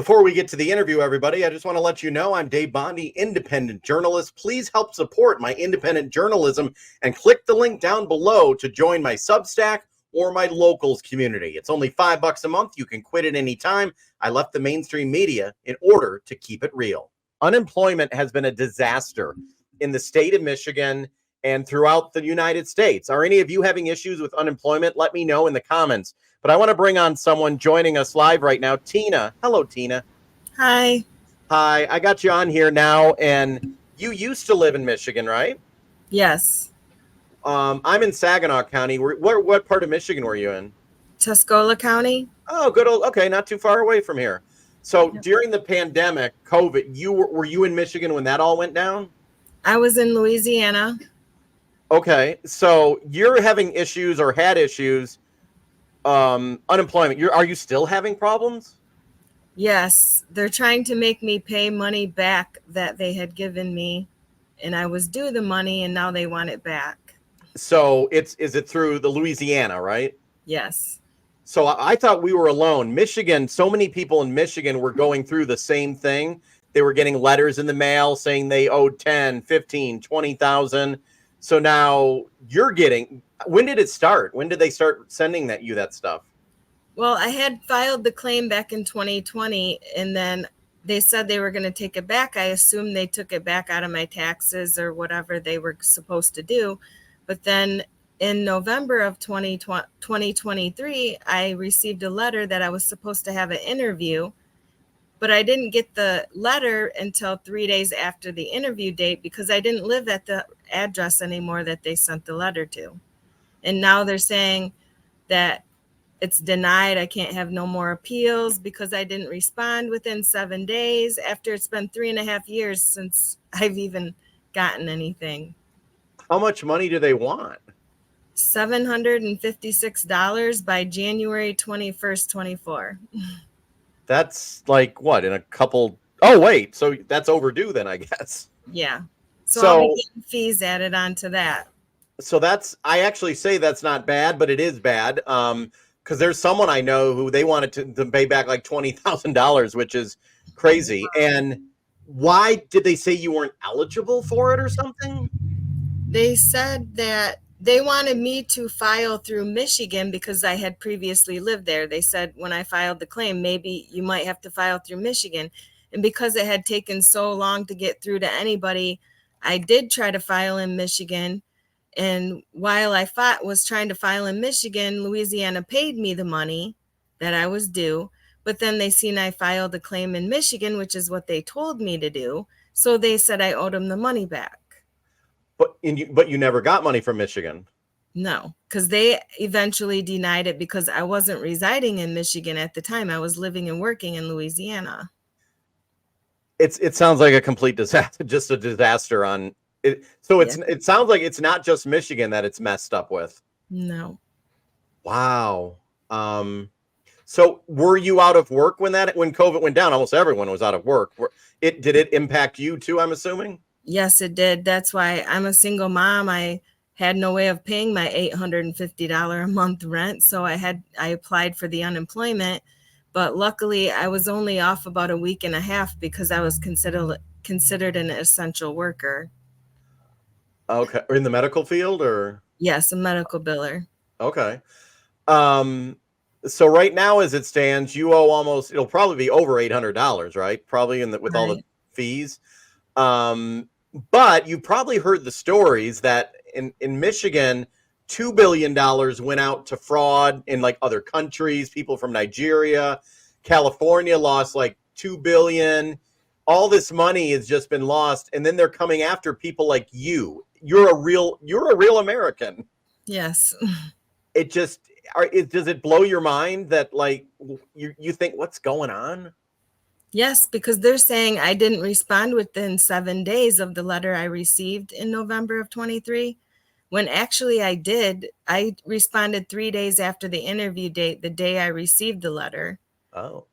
Before we get to the interview, everybody, I just want to let you know I'm Dave Bondy, independent journalist. Please help support my independent journalism and click the link down below to join my Substack or my locals community. It's only $5 a month. You can quit at any time. I left the mainstream media in order to keep it real. Unemployment has been a disaster in the state of Michigan and throughout the United States. Are any of you having issues with unemployment? Let me know in the comments. But I want to bring on someone joining us live right now. Tina. Hello, Tina. Hi. Hi. I got you on here now. And you used to live in Michigan, right? Yes. I'm in Saginaw County. What part of Michigan were you in? Tuscola County. Oh, good old. Okay, not too far away from here. So during the pandemic, COVID, were you in Michigan when that all went down? I was in Louisiana. Okay, so you're having issues or had issues. Unemployment. Are you still having problems? Yes, they're trying to make me pay money back that they had given me, and I was due the money, and now they want it back. So is it through the Louisiana, right? Yes. So I thought we were alone. Michigan, so many people in Michigan were going through the same thing. They were getting letters in the mail saying they owed 10, 15, 20,000. So now you're getting, when did it start? When did they start sending you that stuff? Well, I had filed the claim back in 2020, and then they said they were going to take it back. I assumed they took it back out of my taxes or whatever they were supposed to do. But then in November of 2023, I received a letter that I was supposed to have an interview, but I didn't get the letter until 3 days after the interview date because I didn't live at the address anymore that they sent the letter to. And now they're saying that it's denied. I can't have no more appeals because I didn't respond within 7 days after it's been 3.5 years since I've even gotten anything. How much money do they want? $756 by January 21st, 24. That's like what, in a couple? Oh, wait. So that's overdue then, I guess. Yeah. So I'll be getting fees added on to that. So I actually say that's not bad, but it is bad. Because there's someone I know who they wanted to pay back like $20,000, which is crazy. And why did they say you weren't eligible for it or something? They said that they wanted me to file through Michigan because I had previously lived there. They said when I filed the claim, maybe you might have to file through Michigan. And because it had taken so long to get through to anybody, I did try to file in Michigan. And while I was trying to file in Michigan, Louisiana paid me the money that I was due. But then they seen I filed a claim in Michigan, which is what they told me to do. So they said I owed them the money back. But you never got money from Michigan. No, because they eventually denied it because I wasn't residing in Michigan at the time. I was living and working in Louisiana. It sounds like a complete disaster, just a disaster on it. So it sounds like it's not just Michigan that it's messed up with. No. Wow. So were you out of work when COVID went down? Almost everyone was out of work. Did it impact you too, I'm assuming? Yes, it did. That's why I'm a single mom. I had no way of paying my $850 a month rent. So I applied for the unemployment, but luckily I was only off about a week and a half because I was considered an essential worker. Okay. Or in the medical field or? Yes, a medical biller. Okay. So right now, as it stands, you owe it'll probably be over $800, right? Probably with all the fees. But you probably heard the stories that in Michigan, $2 billion went out to fraud in like other countries, people from Nigeria. California lost like $2 billion. All this money has just been lost. And then they're coming after people like you. You're a real American. Yes. Does it blow your mind that like you think what's going on? Yes, because they're saying I didn't respond within 7 days of the letter I received in November of 23, when actually I did. I responded 3 days after the interview date, the day I received the letter. Oh.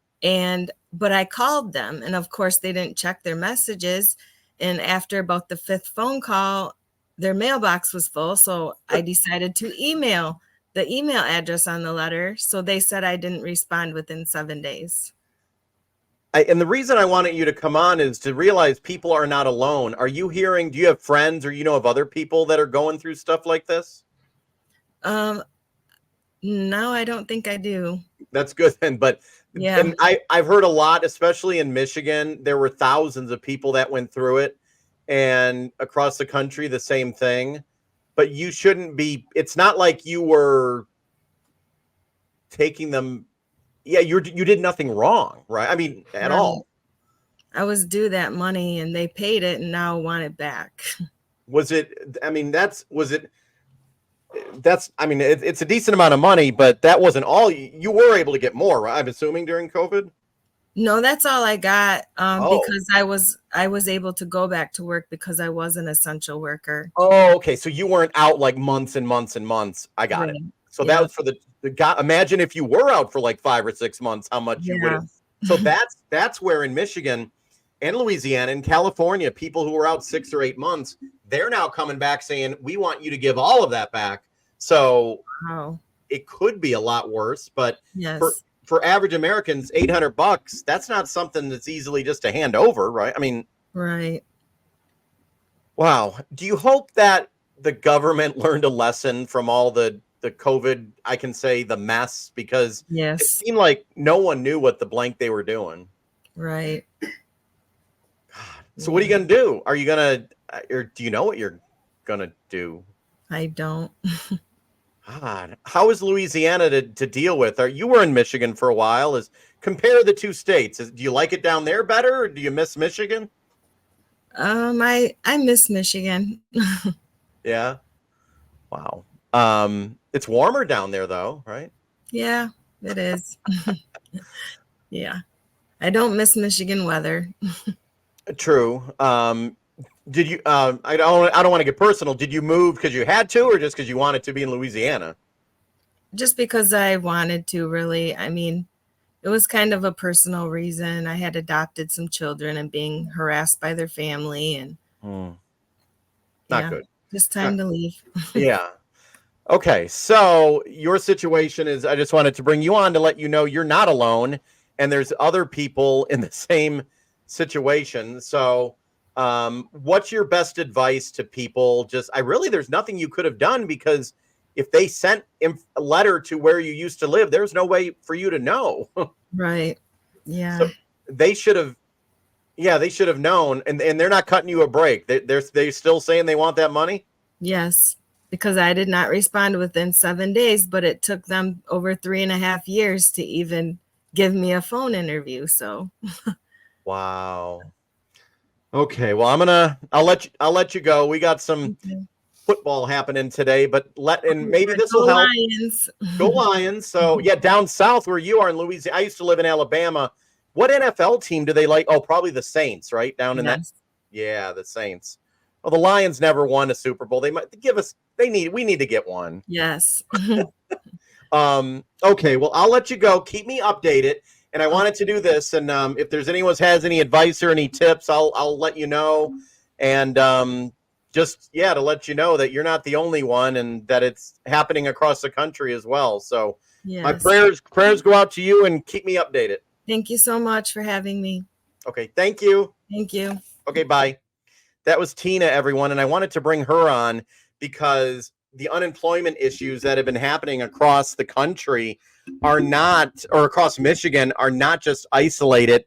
But I called them, and of course they didn't check their messages. And after about the 5th phone call, their mailbox was full. So I decided to email the email address on the letter. So they said I didn't respond within 7 days. And the reason I wanted you to come on is to realize people are not alone. Are you hearing, do you have friends or of other people that are going through stuff like this? Um, no, I don't think I do. That's good then. But Yeah. and I've heard a lot, especially in Michigan, there were thousands of people that went through it, and across the country, the same thing. But you shouldn't be, it's not like you were taking them. Yeah, you did nothing wrong, right? I mean, at Right. all. I was due that money and they paid it and now want it back. Was it, I mean, I mean, it's a decent amount of money, but that wasn't all. You were able to get more, right? I'm assuming during COVID. No, that's all I got. Oh, Because I was able to go back to work because I was an essential worker. oh, okay. So you weren't out like months and months and months. I got it. Right. So that Yeah. was for the guy. Imagine if you were out for like 5 or 6 months, how much you would Yeah. have. So that's where in Michigan and Louisiana and California, people who were out 6 or 8 months, they're now coming back saying, we want you to give all of that back. So Wow. it could be a lot worse, but for Yes. for average Americans, $800, that's not something that's easily just to hand over, right? I mean, Right. wow. Do you hope that the government learned a lesson from all the COVID, I can say the mess, because it Yes. seemed like no one knew what the blank they were doing. Right. So what are you going to do? Are you going to, or do you know what you're going to do? I don't. God, how is Louisiana to deal with? You were in Michigan for a while. Compare the two states. Do you like it down there better, or do you miss Michigan? I miss Michigan. Yeah. Wow. It's warmer down there though, right? Yeah, it is. Yeah. I don't miss Michigan weather. True. Did you? I don't want to get personal. Did you move because you had to, or just because you wanted to be in Louisiana? Just because I wanted to, really. I mean, it was kind of a personal reason. I had adopted some children and being harassed by their family, and Not yeah, good. just time to leave. Yeah. Okay. So your situation is, I just wanted to bring you on to let you know you're not alone, and there's other people in the same situation. So, what's your best advice to people? There's nothing you could have done, because if they sent a letter to where you used to live, there's no way for you to know. Right. Yeah. So they should have, yeah, they should have known, and they're not cutting you a break. They're still saying they want that money. Yes. Because I did not respond within 7 days, but it took them over 3.5 years to even give me a phone interview. So Wow. Okay, well, I'll let you go. We got some football happening today, but maybe this will help. Lions. Go Lions. So yeah, down south where you are in Louisiana, I used to live in Alabama. What NFL team do they like? Oh, probably the Saints, right? Down in that. Yes. Yeah, the Saints. Well, the Lions never won a Super Bowl. We need to get one. Yes. Okay, well, I'll let you go. Keep me updated. And I wanted to do this, and if there's anyone who has any advice or any tips, I'll let you know. And to let you know that you're not the only one, and that it's happening across the country as well. So Yes. my prayers go out to you, and keep me updated. Thank you so much for having me. Okay, thank you. Thank you. Okay, bye. That was Tina, everyone, and I wanted to bring her on because the unemployment issues that have been happening across the country or across Michigan are not just isolated